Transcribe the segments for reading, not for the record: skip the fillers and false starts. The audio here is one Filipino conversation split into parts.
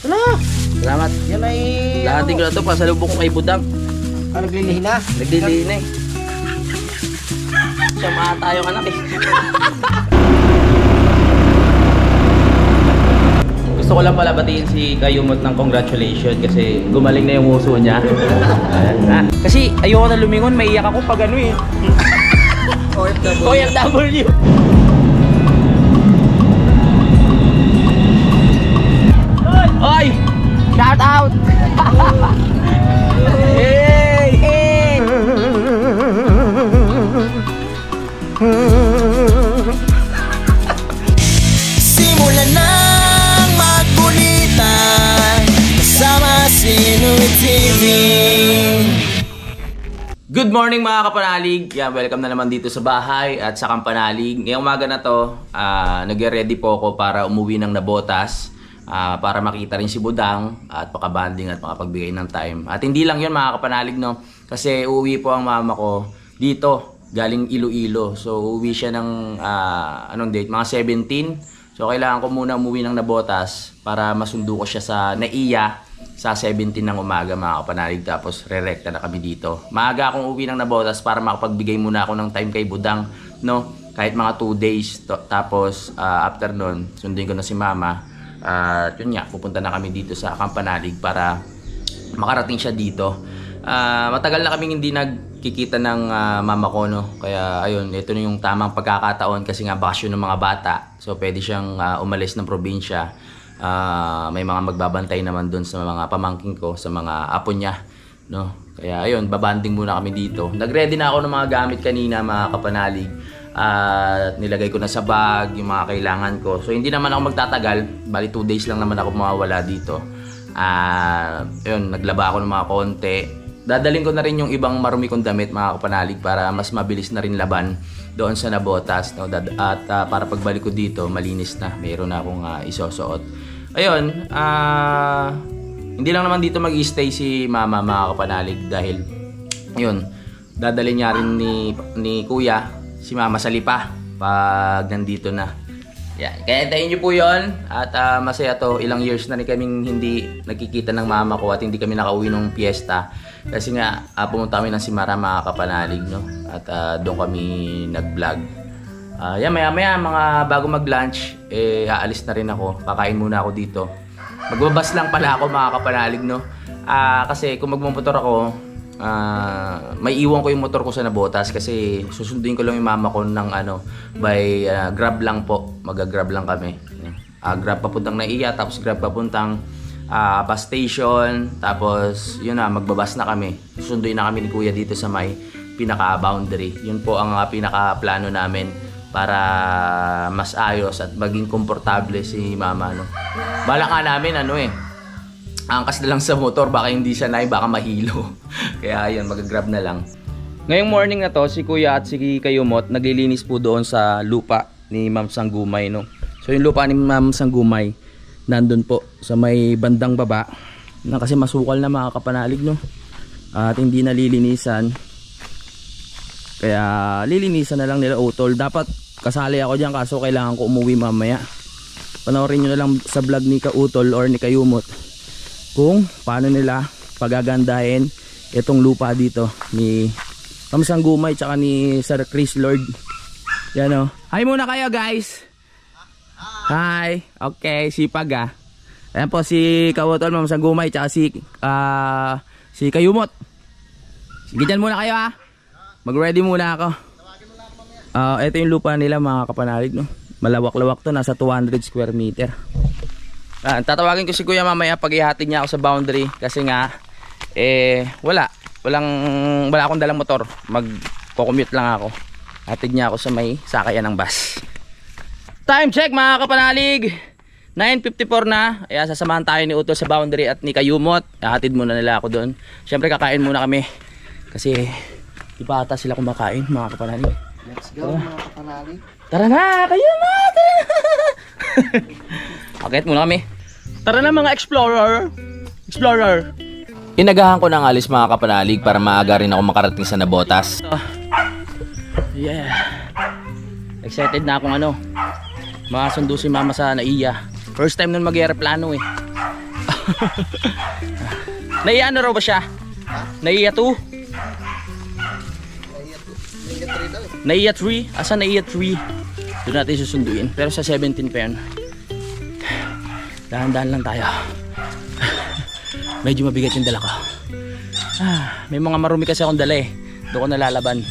Ano? Salamat. Yan ay... Lahatin ko na ito, pasalubong ko kay Budang. Naglilihi na? Naglilihi na eh. Sama tayong anak eh. Gusto ko lang pala batiin si Kayumot ng congratulations kasi gumaling na yung uso niya. Kasi ayoko na lumingon, maiyak ako pag ano eh. OFW. Oy! Shout out! Hey! Hey! Simulan ng magbulitan kasama si Nuy TV. Good morning mga kapanalig! Welcome na naman dito sa bahay at sa Kampanalig. Ngayong umaga na to, nag-ready po ako para umuwi ng Nabotas. Para makita rin si Budang at makabanding at makapagbigay ng time. At hindi lang yun mga kapanalig, no? Kasi uuwi po ang mama ko dito, galing Iloilo. So uuwi siya ng anong date? Mga 17. So kailangan ko muna umuwi ng Nabotas para masundo ko siya sa Naiya sa 17 ng umaga mga kapanalig. Tapos re-recta na kami dito. Maaga akong uwi ng Nabotas para makapagbigay muna ako ng time kay Budang, no? Kahit mga 2 days. Tapos after nun, sundin ko na si mama. Yun nga, pupunta na kami dito sa Kampanalig para makarating siya dito. Matagal na kaming hindi nagkikita ng mama ko, no? Kaya ayun, ito na yung tamang pagkakataon kasi nga bakasyon ng mga bata. So pwede siyang umalis ng probinsya. May mga magbabantay naman doon sa mga pamangking ko, sa mga apo niya, no? Kaya ayun, babanding muna kami dito. Nagready na ako ng mga gamit kanina mga kapanalig. Nilagay ko na sa bag yung mga kailangan ko. So hindi naman ako magtatagal. Bali 2 days lang naman ako mawawala dito. Yun, naglaba ako ng mga konti. Dadaling ko na rin yung ibang marumi kong damit mga kapanalig para mas mabilis na rin laban doon sa Nabotas, no? At para pagbalik ko dito malinis na, mayroon na akong isusuot. Ayun, hindi lang naman dito mag-stay si mama mga kapanalig dahil yun, dadalhin niya rin ni kuya si mama sa Lipa pag nandito na. Yan. Kaya tayin nyo po yun. At masaya to. Ilang years na rin kaming hindi nagkikita ng mama ko at hindi kami nakauwi ng piyesta. Kasi nga, pumunta kami ng Simara mga kapanalig, no? At doon kami nag-vlog. Yan, maya mga bago mag-lunch, aalis na rin ako. Kakain muna ako dito. Magbabas lang pala ako mga kapanalig, no? Kasi kung magmumotor ako, may iwan ko yung motor ko sa Nabotas kasi susunduin ko lang yung mama ko ng by grab lang po. Mag-grab lang kami. Grab papuntang Naiya, tapos grab papuntang bus station, tapos yun na, magbabas na kami. Susunduin na kami ni kuya dito sa may pinaka-boundary. Yun po ang pinaka-plano namin para mas ayos at maging komportable si mama, no? Bala nga namin angkas na lang sa motor, baka hindi siya baka mahilo. Kaya ayun, mag-grab na lang. Ngayong morning na to, si kuya at si Kayumot naglilinis po doon sa lupa ni Ma'am Sanggumay, no? So yung lupa ni Ma'am Sanggumay nandun po sa may bandang baba kasi masukal na mga kapanalig, no? At hindi nalilinisan. Kaya lilinisan na lang nila utol. Dapat kasali ako dyan kaso kailangan ko umuwi mamaya. Panoorin nyo na lang sa vlog ni Kautol or ni Kayumot kung paano nila pagagandahin itong lupa dito ni Ma'am Sanggumay tsaka ni Sir Chris Lord. Yan o. Hi muna kayo guys. Hi. Okay, sipag Ayan po si Kautol, Ma'am Sanggumay tsaka si Kayumot. Sige dyan muna kayo Mag ready muna ako. Ito yung lupa nila mga kapanalig, no? Malawak-lawak to, nasa 200 square meter. Tatawagin ko si kuya mamaya pag ihatid niya ako sa boundary kasi nga wala akong dalang motor, magko-commute lang ako. Hatid niya ako sa may sakayan ng bus. Time check mga kapanalig, 9:54 na. Sasamahan tayo ni Utol sa boundary at ni Kayumot. Hatid muna nila ako doon. Siyempre kakain muna kami kasi di pa ata sila kumakain mga kapanalig. Let's go mga kapanalig. Tara na Kayumot. Akit muna kami. Tara na mga explorer. Inagahan ko ng alis mga kapanalig para maaga rin ako makarating sa Nabotas. Yeah. Excited na akong makasundo si mama sa Naiya. First time nun mag-aeroplano Naiya ano raw ba siya? Naiya 2? Naiya 3? Asa Naiya 3? Doon natin susunduin. Pero sa 17 pa yun. Dahan-dahan lang tayo. Medyo mabigat yung dala ko. May mga marumi kasi akong dala eh. Doon ko nalalaban.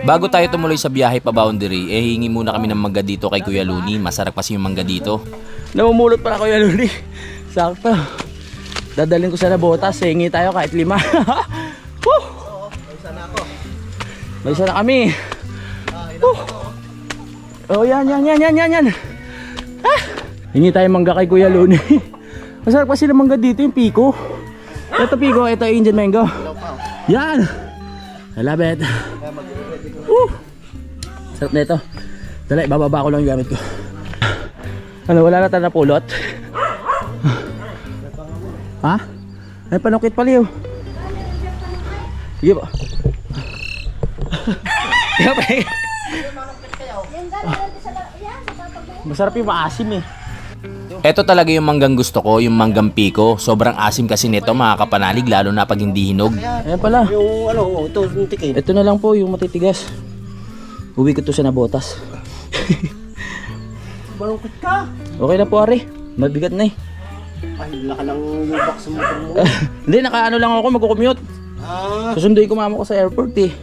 Bago tayo tumuloy sa biyahe pa boundary, hingi muna kami ng mangga dito kay Kuya Luni. Masarap kasi yung mangga dito. Namumulot pala Kuya Luni. Sakto. Dadalhin ko sa Nabotas. Hingi tayo kahit 5. May isa na kami. Oh, yan. Hingi tayo mangga kay Kuya Luni. Masarap kasi ng mangga dito yung Pico. Ito Pico, ito Indian mango. Yan. I love it. Sarap na ito. Dala, bababa ko lang yung gamit ko. Ano, wala na tayo napulot? Ha? Ay, panukit pala yun. Sige po. Masarap yung maasim eh. Ito talaga yung manggang gusto ko, yung manggang Pico. Sobrang asim kasi nito mga kapanalig, lalo na pag hindi hinog. Ayan pala. Yung ano, ito yung tikin. Ito na lang po yung matitigas. Uwi ko to sa Nabotas. Balungkot ka. Okay na po Ari. Mabigat na eh. Ay, laka ng lubak sa motor mo. Hindi, nakaano lang ako, magkukommute. Susunduin ko mama ko sa airport eh.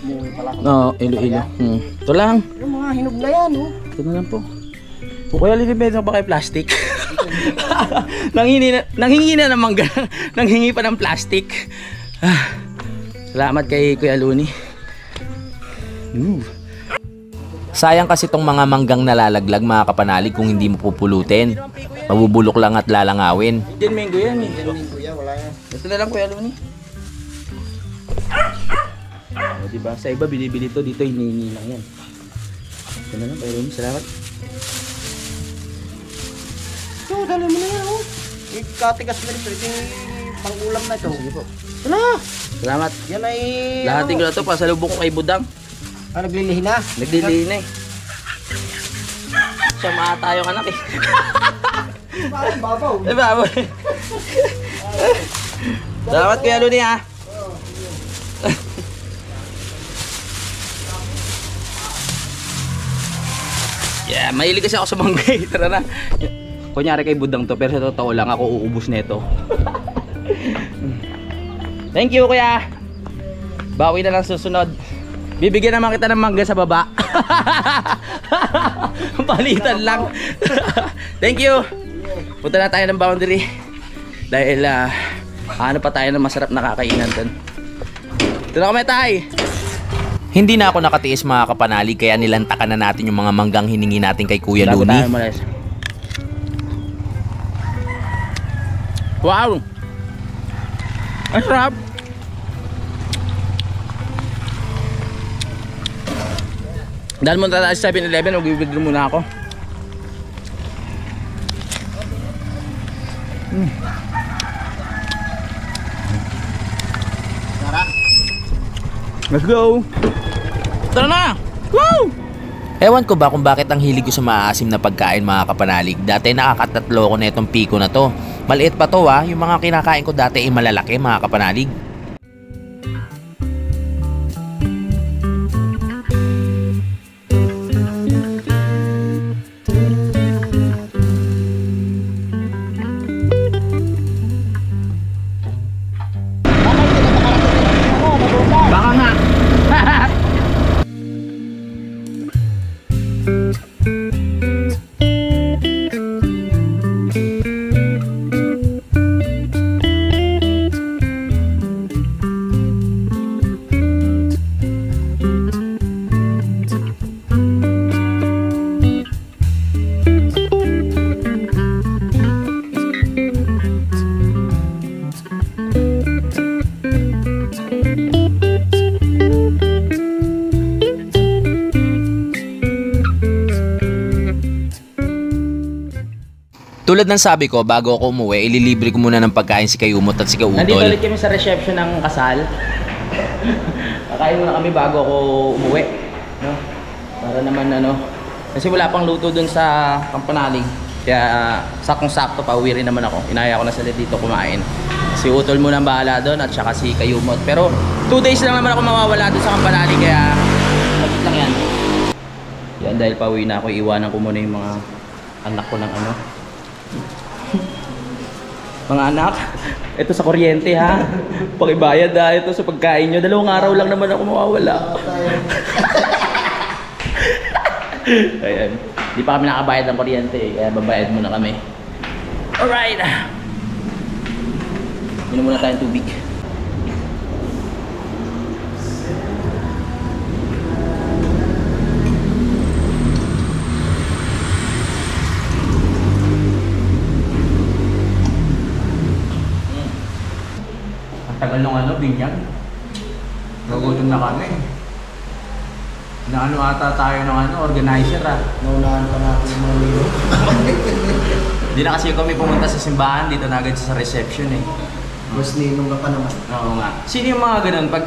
Umuwi pala. No, Iloilo. Ito lang. Yung mga hinog na yan, oh. Ito na lang po. O kaya lilipid mo pa kay plastic. Nanghingi na ng mangga. Nanghingi pa ng plastic. Salamat kay Kuya Luni. Sayang kasi tong mga manggang nalalaglag mga kapanalig kung hindi mo pupulutin. Mabubulok lang at lalangawin. Indian mango yan eh. Indian mango yan, wala yan. Ito na lang Kuya Luni. O, diba? Sa iba binibili to, dito hinihingi lang yan. Ito na lang Kuya Luni, salamat. So, dali mo na yan, oh. Ikatigas na rin. Ito yung pang-ulam na ito. Sige po. Wala. Salamat. Yan ay... Lahatin ko na ito, pasalubong ko kay Budang. Naglilihi na. Naglilihi na eh. Siya tayong anak eh. Babaw. Eh babaw. Salamat Kuya Luni ha. Yeah, mahilig kasi ako sa mangga eh. Tara na. Kunyari kay Budang to, pero sa totoo lang ako uubos nito. Thank you Kuya. Bawi na lang susunod. Bibigyan naman kita ng mangga sa baba. Palitan lang. Thank you. Punta na tayo ng boundary. Dahil ano pa tayo ng masarap na kakainan dun. Ito na kami tay. Hindi na ako nakatiis mga kapanalig, kaya nilantakan na natin yung mga manggang hiningi natin kay Kuya Luni. Wow! Ang sarap! Dahil muna tayo sa 7-Eleven, mag-withdraw muna ako. Let's go! Tara na! Woo! Ewan ko ba kung bakit ang hilig ko sa maasim na pagkain mga kapanalig. Dati nakakatatlo ko na itong Pico na to. Maliit pa to yung mga kinakain ko dati ay malalaki mga kapanalig. Baka nga. Tulad ng sabi ko, bago ako umuwi, ililibre ko muna ng pagkain si Kayumot at si Kautol. Nandito ulit kami sa reception ng kasal. Kakain muna kami bago ako umuwi. No? Para naman kasi wala pang luto dun sa Kampanalig. Kaya saktong-sakto pauwi rin naman ako. Inaya ko na sila dito kumain. Si Utol muna ang bahala doon at saka si Kayumot. Pero 2 days lang naman ako mawawala doon sa Campanali kaya magit lang yan. Yan dahil pauwi na ako, iwanan ko muna yung mga anak ko ng ano. Mga anak, ito sa kuryente ha. Pakibayad ha, ito sa pagkain nyo. 2 araw lang naman ako mawawala. Ayan. Di pa kami nakabayad ng kuryente eh, kaya babayad muna kami. Alright. Inom muna tayong tubig. Ang tagal nung ano, binyag. Nagutom na kami. Na ano ata tayo ng ano, organizer ah. Naunahan pa natin yung mga lilo. Hindi na kasi kami pumunta sa simbahan, dito na agad sa reception eh. Mas ninong ka pa naman. Oo nga. Sino yung mga ganun? Pag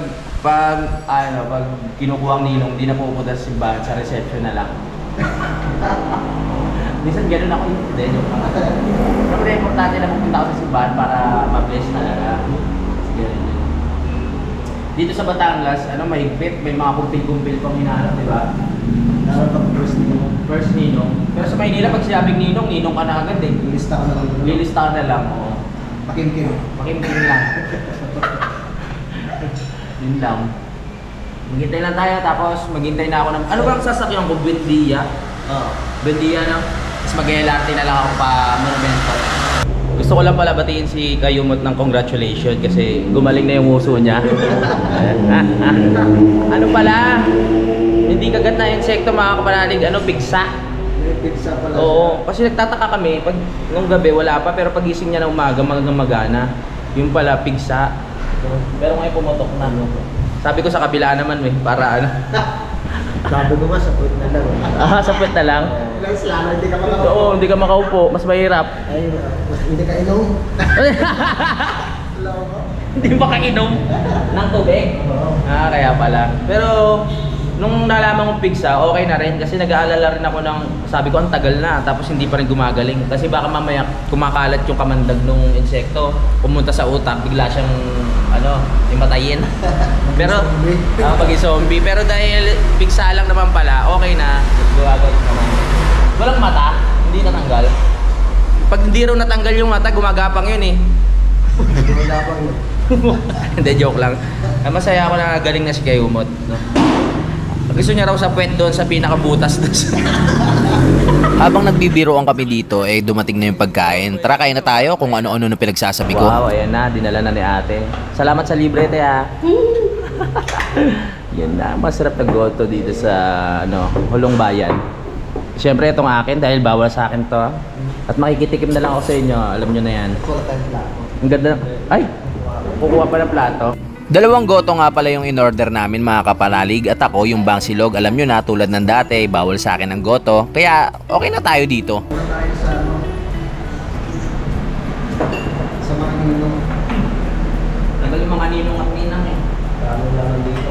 kinukuha ang ninong, hindi na pupunta sa simbahan, sa reception na lang. Minsan ganun ako yun. Hindi, joke lang. Pero importante na pupunta ako sa simbahan para ma-bless talaga. Ganun yun. Dito sa Batangas, mahigpit, may mga kumpil-kumpil pang hinahanap, di ba? Dapat first ninong. First ninong. Pero sa Maynila, pag sinabing ninong, ninong ka na agad eh. Lilista ka na lang. Lilista ka na lang, oo. Pakimkim. Pakimkim lang. Yun lang. Maghintay lang tayo, tapos maghintay na ako ng... Ano ba ang sasakyan ko? Buendia? Oo. Buendia na. Tapos mag-LRT na lang ako pa Monumento. Gusto ko lang pala batiin si Kayumot ng congratulations kasi gumaling na yung uso niya. Ano pala? Hindi kagat na insekto mga kapanalig, pigsa. May pizza pala. Oo, kasi nagtataka kami, pag nung gabi wala pa, pero pagising niya na umaga, magana. Yung pala, pigsa. Pero ngayon pumutok na. Sabi ko sa kabila naman para ano. Sabi ko nga, sa puwet na lang. Sa puwet na lang? Ilang sila, hindi ka makaupo. Oo, hindi ka makaupo, mas mahirap. Ay, hindi ka inom. Hindi ba kainom ng tubig? Oo. Kaya pala. Pero nung nalaman kong pigsa, okay na rin kasi nag-aalala rin ako ng, sabi ko ang tagal na tapos hindi pa rin gumagaling kasi baka mamaya kumakalat yung kamandag nung insekto, pumunta sa utak, bigla siyang imatayin. Pero pag zombie, pero dahil pigsa lang naman pala, okay na, gumagaling naman. Walang mata, hindi natanggal. Pag hindi raw natanggal yung mata, gumagapang yun eh. Wala pang yun. Hindi, joke lang. Masaya ako na galing na si Kayumot, no? Gusto niya raw sa puwet doon sa pinakabutas doon. Habang nagbibiroan kami dito, dumating na yung pagkain. Tara, kain na tayo kung ano-ano na pinagsasabi ko. Wow, ayan na, dinala na ni ate. Salamat sa libre, te ha. Yan na, masarap na goto dito sa Hulong Bayan. Siyempre itong akin dahil bawal sa akin to. At makikitikim na lang ako sa inyo, alam nyo na yan. Wala tayong plato. Ang ganda. Ay, kukuha pa ng plato. 2 goto nga pala yung in-order namin mga kapanalig at ako yung bangsilog. Alam nyo na, tulad ng dati, bawal sa akin ang goto. Kaya okay na tayo dito. Wala tayo sa mga ninong. Tagal yung mga ninong at ninang eh. Kano lang nandito.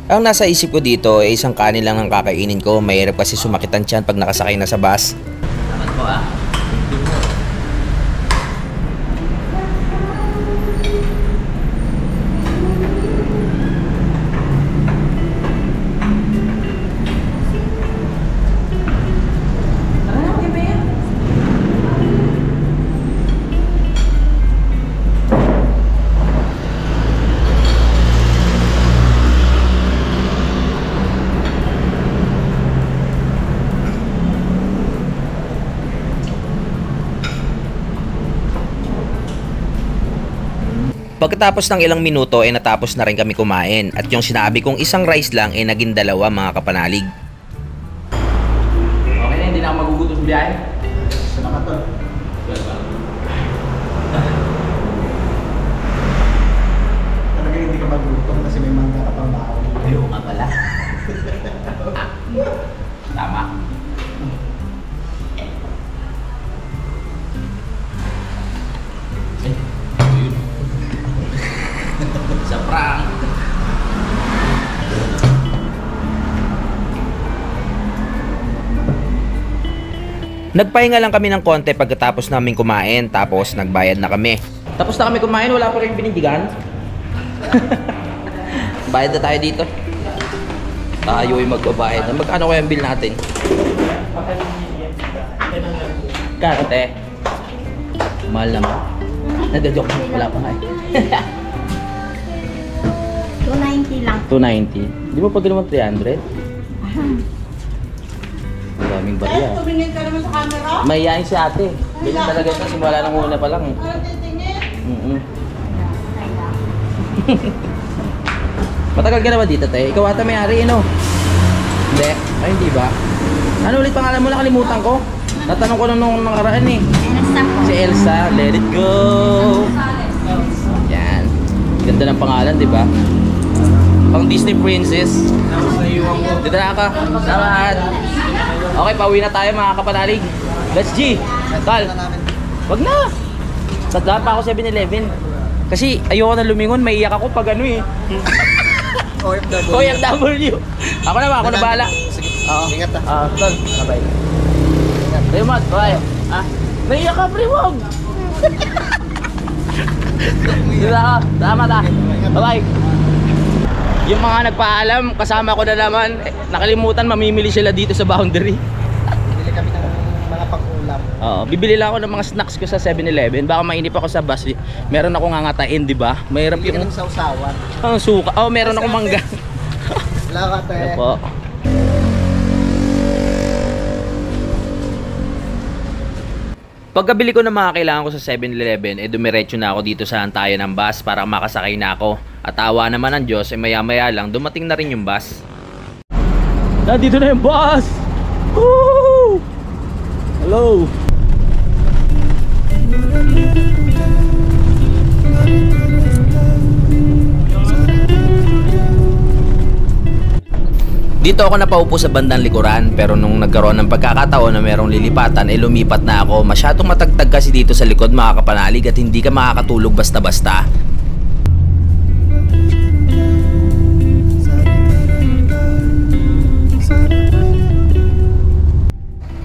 Ang nasa isip ko dito ay isang kanin lang ang kakainin ko. Mahirap kasi sumakit ang tiyan pag nakasakay na sa bus. Salamat po ah. Pagkatapos ng ilang minuto ay natapos na rin kami kumain at yung sinabi kong isang rice lang ay naging 2 mga kapanalig. Okay na, hindi na ako magugutos biyahe. Salamat to. Talaga hindi ka magutom kasi may mangga ka pang baon. Ayaw nga pala. Tama. Sa prank. Nagpahinga lang kami ng konti pagkatapos namin kumain, tapos nagbayad na kami. Tapos na kami kumain, wala pa rin binindigan. Bayad na tayo dito. Tayo yung magbabayad. Magkano kaya ang bill natin? Karte. Mahal naman. Nagda-joke na. Wala pa nga eh. 290 lang. 290. Di ba pag naman 300? Ang daming bariya. Tumingin ka naman sa camera? Mayayain si ate. Ganyan talaga siya. Simula nang una pa lang. Ano titingin? Matagal ka na ba dito, te? Ikaw ata may-ari, no? Hindi. Ay, hindi ba? Ano ulit pangalan mo? Nakalimutan ko. Natanong ko nung nakaraan eh. Elsa po. Si Elsa. Let it go. Yan. Ganda ng pangalan, di ba? Pang Disney Princess. Dito na ka. Salamat. Okay, pauwi na tayo mga kapanalig. Let's G. Tal. Wag na. Sadaan pa ako 7-Eleven. Kasi ayoko na lumingon. May iyak ako pag ano eh. OFW. Ako na ba? Ako na bahala. Sige. Oo. Ingat Tol. Bye-bye. Tayo mat. Bye. Naiyak ka, pre. Wag. Dito ako. Salamat Bye-bye. Yung mga nagpaalam, kasama ko na naman. Nakalimutan, mamimili sila dito sa boundary. Bili kami ng mga pang-ulam. Oo, bibili lang ako ng mga snacks ko sa 7-Eleven. Baka mainip ako sa bus. Meron ako ngangatain, di ba? Mahirap Bili ka yung ng sausawan. ang suka. Oh, meron ako mangga. Wala ka, te. Ano po? Pagkabili ko ng mga kailangan ko sa 7-Eleven, dumiretso na ako dito sa antayan ng bus para makasakay na ako. At awa naman ng Diyos, maya-maya lang dumating na rin yung bus. Nandito na yung bus! Woo! Hello! Dito ako napaupo sa bandang likuran, pero nung nagkaroon ng pagkakataon na merong lilipatan, lumipat na ako. Masyadong matagtag kasi dito sa likod mga kapanalig at hindi ka makakatulog basta-basta.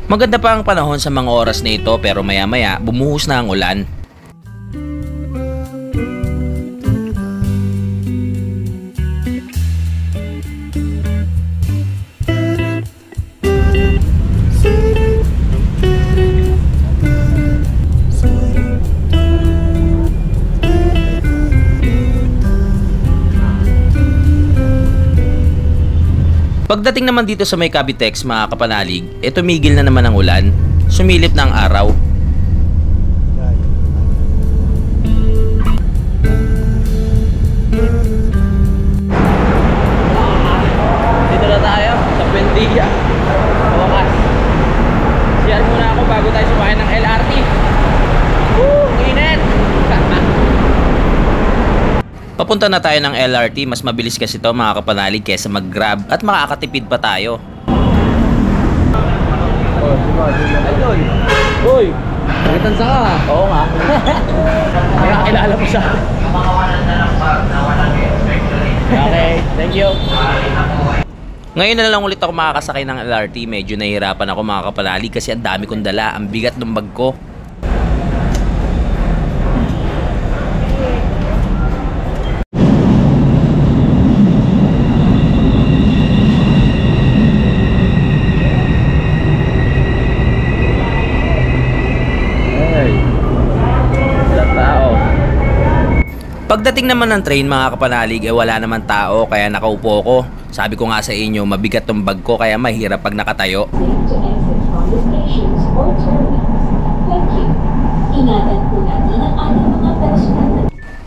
Maganda pa ang panahon sa mga oras na ito, pero maya-maya bumuhos na ang ulan. Pagdating naman dito sa may Cavitex mga kapanalig, tumigil na naman ang ulan, sumilip na ang araw. Dito na tayo sa Buendia. Wakas. Share muna ako bago tayo sumakay ng LRT. Woo! Init! Papunta na tayo ng LRT, mas mabilis kasi ito mga kapanalig kesa mag-grab at makakatipid pa tayo. Ayun! Uy! Nakitansa ka ha? Oo nga. Kaya kilala mo siya. Okay, thank you. Ngayon na lang ulit ako makakasakay ng LRT, medyo nahihirapan ako mga kapanalig kasi ang dami kong dala, ang bigat ng bag ko. Pagdating naman ng train mga kapanalig, wala naman tao kaya nakaupo ko. Sabi ko nga sa inyo, mabigat tong bag ko kaya mahirap pag nakatayo.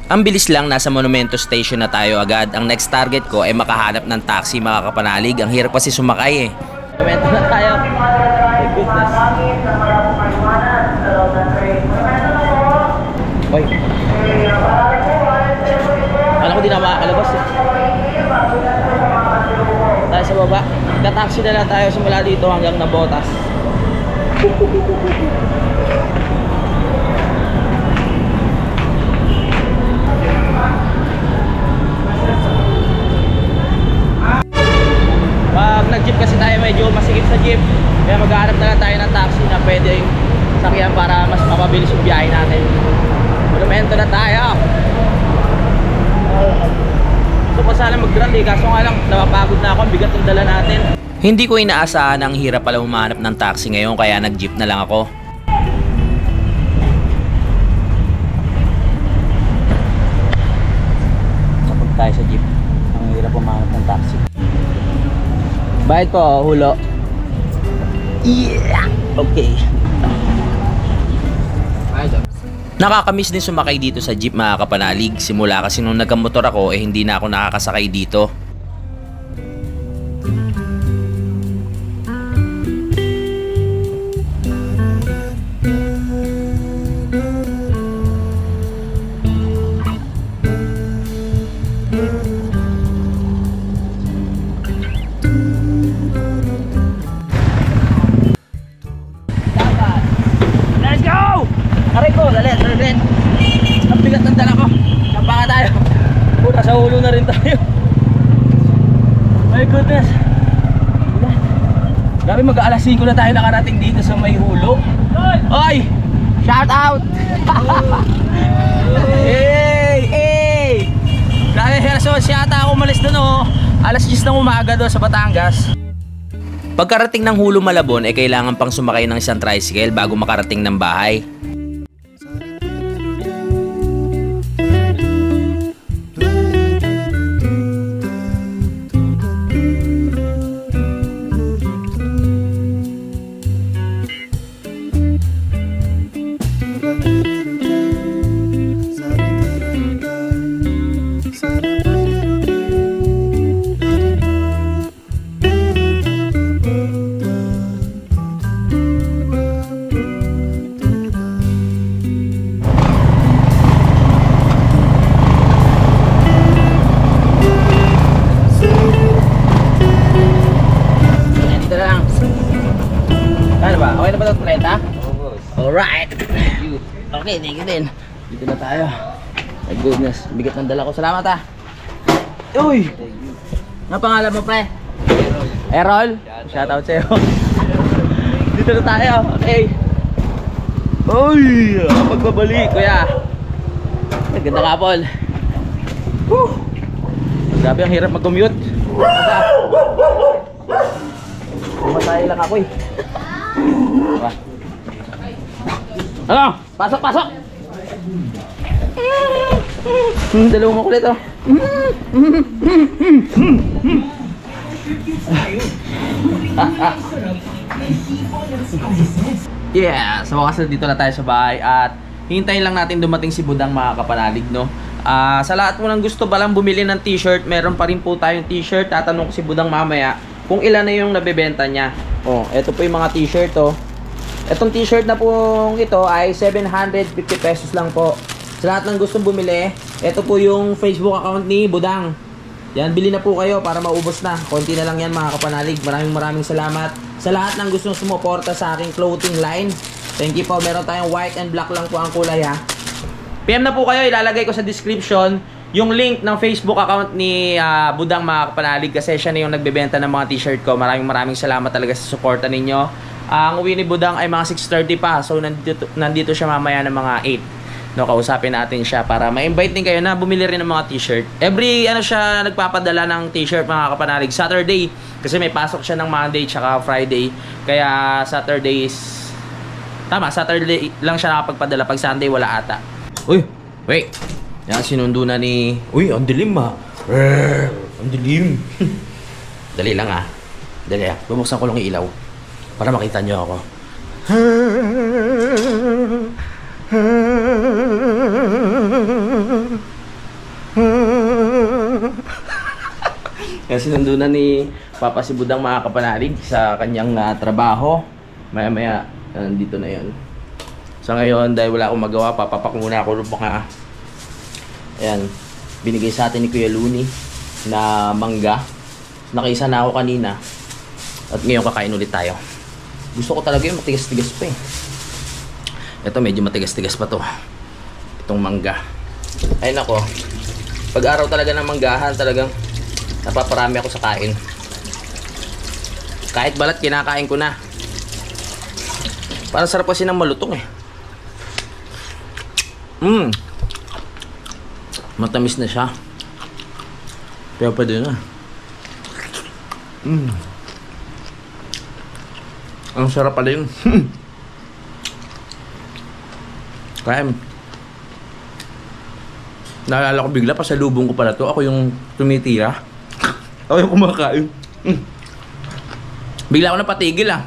Ang bilis lang, nasa Monumento Station na tayo agad. Ang next target ko ay makahanap ng taxi mga kapanalig. Ang hirap kasi sumakay eh. Monumento na tayo. My goodness. Uy. Alam ko di na makakalabas eh. Tayo sa baba. Nag-taxi na lang tayo simula dito hanggang Nabotas. Pag nag-jeep kasi tayo medyo masikip sa jeep. Kaya maghahanap na lang tayo ng taxi na pwedeng sakyan para mas mapabilis yung biyahe natin. Monumento na tayo. Gusto ko sana mag-grab kaso nga lang napapagod na ako, ang bigat ng dala natin. Hindi ko inaasahan ang hirap pala humanap ng taxi ngayon kaya nag-jeep na lang ako. Kapag tayo sa jeep, ang hirap humanap ng taxi. Bayad po, hulo. Yeah! Okay. Nakakamiss din sumakay dito sa jeep mga kapanalig. Simula kasi nung nagkamotor ako hindi na ako nakakasakay dito. Let's go! Aray ko, lalit. Ang bigat ng dala ko. Napaka tayo. Puta, sa ulo na rin tayo. My goodness. Grabe, mag-aalas 5 na tayo nakarating dito sa may hulo. Oy! Shout out! Hey! Grabe, alas 11 yata ako umalis doon oh. Alas 10 ng umaga doon sa Batangas. Pagkarating ng Hulo Malabon ay kailangan pang sumakay ng isang tricycle bago makarating ng bahay. Alright! Okay, thank you din. Dito na tayo. My goodness, bigat ng dala ko. Salamat ah. Uy! Ano pangalan mo pre? Errol? Shoutout sa'yo. Dito na tayo. Okay. Uy! Pagbabalik kuya. Ganda nga Paul. Grabe ang hirap mag-commute. Pumasaya lang ako eh. Ano? Pasok! Dalawang makulit oh. Yeah, sa wakas dito na tayo sa bahay at hintayin lang natin dumating si Budang mga kapanalig no. Sa lahat mo nang gusto balang bumili ng t-shirt, meron pa rin po tayong t-shirt. Tatanong ko si Budang mamaya kung ilan na yung nabebenta niya. Oh, ito po yung mga t-shirt oh. Itong t-shirt na pong ito ay 750 pesos lang po. Sa lahat ng gustong bumili, ito po yung Facebook account ni Budang. Yan, bili na po kayo para maubos na. Konti na lang yan mga kapanalig. Maraming salamat sa lahat ng gustong sumuporta sa aking clothing line. Thank you po. Meron tayong white and black lang po ang kulay ha. PM na po kayo. Ilalagay ko sa description yung link ng Facebook account ni Budang mga kapanalig kasi siya na yung nagbebenta ng mga t-shirt ko. Maraming salamat talaga sa suporta ninyo. Ang uwi ni Budang ay mga 6:30 pa. So nandito siya mamaya ng mga 8. No, kausapin natin siya para ma-invite din kayo na bumili rin ng mga t-shirt. Every siya nagpapadala ng t-shirt mga kapanalig Saturday kasi may pasok siya ng Monday tsaka Friday. Kaya Saturday lang siya nakapagpadala. Pag Sunday wala ata. Uy, wait. Yan sinundo na ni. Uy, ang dilim ah. Ang dilim. Dali lang ah. Dali ah. Bubuksan ko lang yung ilaw para makita nyo ako. Kasi sinundo na ni Papa si Budang mga kapanalig sa kanyang trabaho. Maya dito na yon. So ngayon dahil wala akong magawa, papapak muna ako ng mga ayan, binigay sa atin ni Kuya Luni na mangga. Nakaisa na ako kanina at ngayon kakain ulit tayo. Gusto ko talaga yung matigas-tigas pa eh. Ito medyo matigas-tigas pa to. Itong mangga. Ay nako. Pag araw talaga ng manggahan, talagang napaparami ako sa kain. Kahit balat kinakain ko na. Parang sarap kasi ng malutong eh. Matamis na siya. Pero pwede na. Ang sarap pala yun. Kaya naalala ko bigla, pasalubong ko pala to. Ako yung tumitira. Ako yung kumakain. Bigla ako napatigil ah.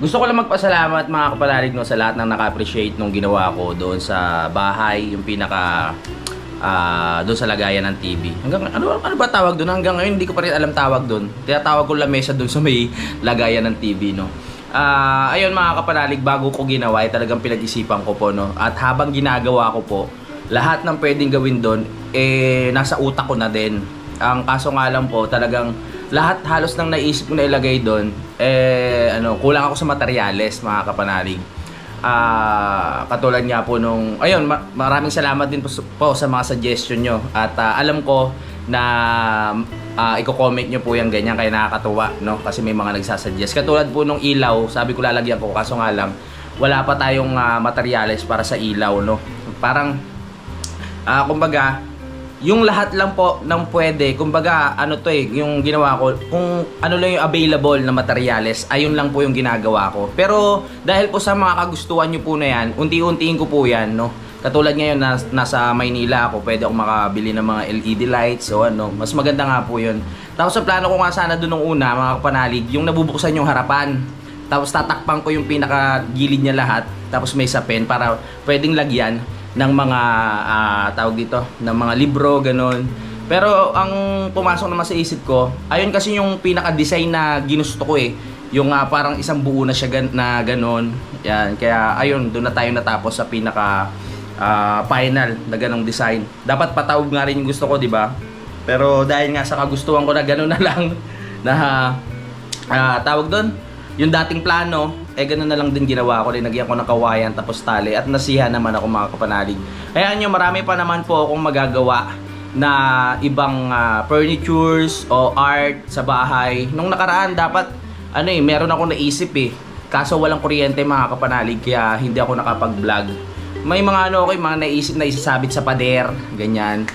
Gusto ko lang magpasalamat mga kapanalig no, sa lahat ng naka-appreciate nung ginawa ko doon sa bahay, yung pinaka doon sa lagayan ng TV. Hanggang ano ba tawag doon? Hanggang ngayon hindi ko pa rin alam tawag doon. Tinatawag ko lamesa doon sa may lagayan ng TV no. Ayun mga kapanalig, bago ko ginawa ay talagang pinag-isipan ko po no. At habang ginagawa ko po, lahat ng pwedeng gawin doon nasa utak ko na din. Ang kaso nga lang po, talagang lahat halos nang naisip ko na ilagay doon, kulang ako sa materyales mga kapanalig. Katulad nga po nung, ayun, maraming salamat din po sa mga suggestion nyo. At alam ko na i-comment nyo po yung ganyan, kaya nakakatuwa, no? Kasi may mga nagsasuggest. Katulad po nung ilaw, sabi ko lalagyan ko, kaso nga lang, wala pa tayong materyales para sa ilaw, no? Parang, kumbaga, yung lahat lang po ng pwede, kumbaga yung ginawa ko, kung ano lang yung available na materyales, ayun lang po yung ginagawa ko. Pero dahil po sa mga kagustuhan nyo po na yan, unti-untiin ko po yan, no? Katulad ngayon nasa Maynila ako, pwede akong makabili ng mga LED lights o mas maganda nga po yun. Tapos sa plano ko nga sana doon nung una, mga kapanalig, yung nabubuksan yung harapan. Tapos tatakpan ko yung pinaka-gilid niya lahat, tapos may sapin para pwedeng lagyan ng mga tawag dito, ng mga libro, ganun. Pero ang pumasok naman sa isip ko, ayun kasi yung pinaka-design na ginusto ko eh. Yung parang isang buo na siya na ganun. Yan, kaya ayun, doon na tayo natapos sa pinaka final na ganung design. Dapat patawag nga rin yung gusto ko, di ba? Pero dahil nga sa kagustuhan ko na ganun na lang na tawag doon, yung dating plano, ganun na lang din ginawa ko. Linagyan ko ng kawayan tapos tali at nasiha naman ako mga kapanalig. Kaya nyo, marami pa naman po akong magagawa na ibang furnitures o art sa bahay. Nung nakaraan dapat meron ako naisip eh. Kaso walang kuryente mga kapanalig, kaya hindi ako nakapag-vlog. May mga mga naisip na isasabit sa pader, ganyan.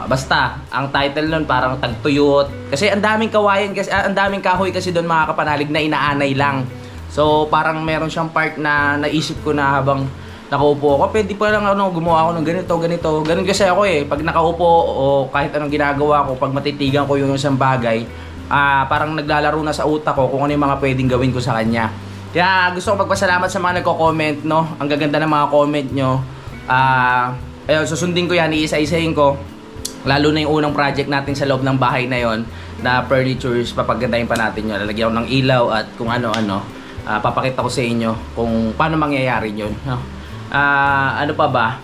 Basta ang title nun parang tagtuyot. Kasi ang daming kawayan kasi ang daming kahoy kasi doon mga kapanalig na inaanay lang. So parang meron siyang part na naisip ko na habang nakaupo ako, pwede pa lang gumawa ako ng ganito. Ganun kasi ako eh. Pag nakaupo o kahit anong ginagawa ko, pag matitigan ko yung isang bagay, parang naglalaro na sa utak ko kung ano yung mga pwedeng gawin ko sa kanya. Kaya gusto ko magpasalamat sa mga nagko-comment, no? Ang gaganda ng mga comment nyo. Ayun, susundin ko yan, iisa-isahin ko. Lalo na yung unang project natin sa loob ng bahay na yon na furnitures, papagandahin pa natin yun. Lalagyan ko ng ilaw at kung ano-ano. Papakita ko sa inyo kung paano mangyayari yun. No? Ano pa ba?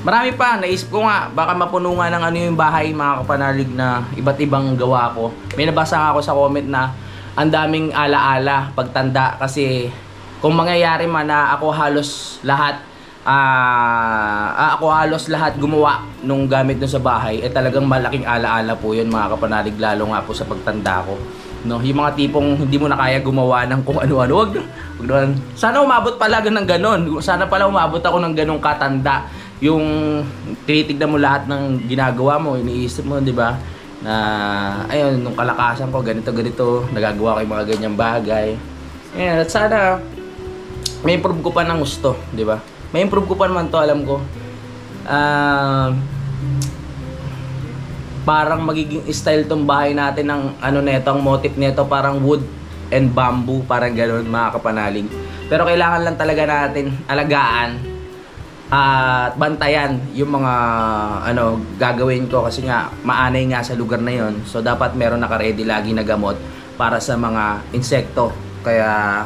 Marami pa, naisip ko nga, baka mapuno nga ng yung bahay, mga kapanalig, na iba't ibang gawa ko. May nabasa ako sa comment na ang daming alaala pagtanda, kasi kung mangyayari man na ako halos lahat gumawa nung gamit dun sa bahay, talagang malaking alaala po yun mga kapanalig, lalo nga po sa pagtanda ko, no? Yung mga tipong hindi mo na kaya gumawa ng kung ano-ano, wag sana umabot pala ng ganon, sana pala umabot ako ng ganong katanda, yung tinitignan mo lahat ng ginagawa mo, iniisip mo, di ba, na ayun, nung kalakasan ko ganito nagagawa ko yung mga ganyang bagay. At sana may improve ko pa ng gusto, di ba? May improve ko pa naman to, alam ko. Parang magiging style tong bahay natin ng ang motif nito parang wood and bamboo, parang ganoon mga kapanalig. Pero kailangan lang talaga natin alagaan at bantayan yung mga gagawin ko, kasi nga maanay nga sa lugar na yon. So dapat meron naka-ready lagi na gamot para sa mga insekto. Kaya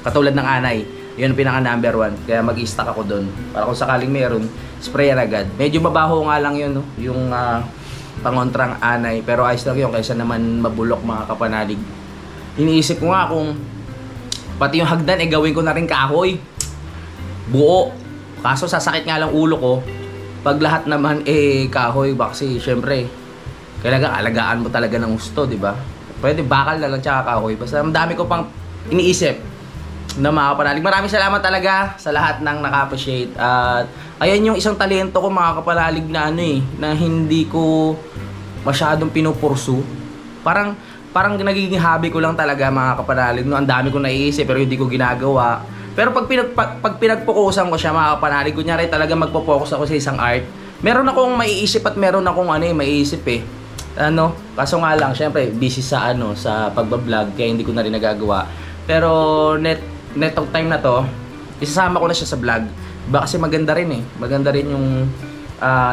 katulad ng anay, yun pinaka number 1. Kaya mag-i-stock ako doon para kung sakaling meron, sprayer agad. Medyo mabaho nga lang yun, no? Yung pangontrang anay, pero ayos lang yun kaysa naman mabulok mga kapanalig. Iniisip ko nga kung pati yung hagdan gawin ko na rin kahoy buo. Kaso sasakit nga lang ulo ko pag lahat naman kahoy, kasi syempre Kailangan alagaan mo talaga ng gusto, di ba? Pwede bakal na lang tsaka kahoy. Basta ang dami ko pang iniisip na mga kapanalig. Maraming salamat talaga sa lahat ng naka-appreciate. At ayan yung isang talento ko mga kapanalig na na hindi ko masyadong pinupursu. Parang nagiging hobby ko lang talaga mga kapanalig. No, ang dami kong naiisip pero hindi ko ginagawa. Pero pag pinagpokusan ko siya mga kapanalig, kunyari talaga magpo-focus ako sa isang art, meron akong maiisip at meron akong maiisip kaso nga lang syempre busy sa sa pagba-vlog kaya hindi ko na rin nagagawa. Pero netong time na to, isasama ko na siya sa vlog. Diba kasi maganda rin yung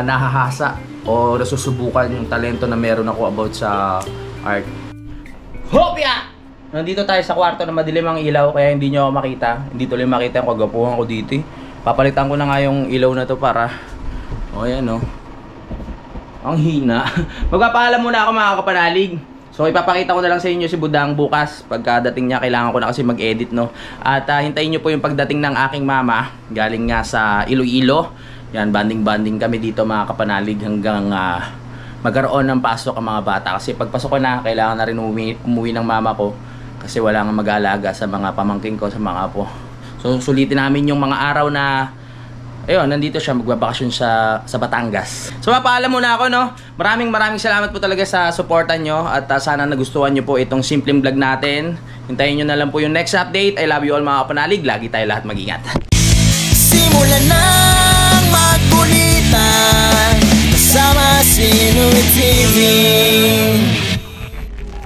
nahahasa o nasusubukan yung talento na meron ako about sa art. Hopya! Nandito tayo sa kwarto na madilim ang ilaw kaya hindi nyo ako makita. Hindi tuloy makita yung kagapuhan ko dito. Papalitan ko na nga yung ilaw na to para ayan ang hina. Magpapaalam muna ako mga kapanalig. So ipapakita ko na lang sa inyo si Budang bukas. Pagkadating niya kailangan ko na kasi mag-edit At hintayin nyo po yung pagdating ng aking mama. Galing nga sa Iloilo. Yan, banding kami dito mga kapanalig hanggang magkaroon ng pasok ang mga bata. Kasi pagpasok ko na, kailangan na rin umuwi ng mama ko. Kasi wala nga mag-aalaga sa mga pamangking ko, sa mga apo. So sulitin namin yung mga araw na nandito siya, magbabakasyon sa Batangas. So mapaalam muna ako Maraming salamat po talaga sa suportan nyo. At sana nagustuhan nyo po itong simpleng vlog natin. Hintayin nyo na lang po yung next update. I love you all mga kapanalig. Lagi tayo lahat mag-ingat. Simulan ng magkulitan kasama si Inuit TV.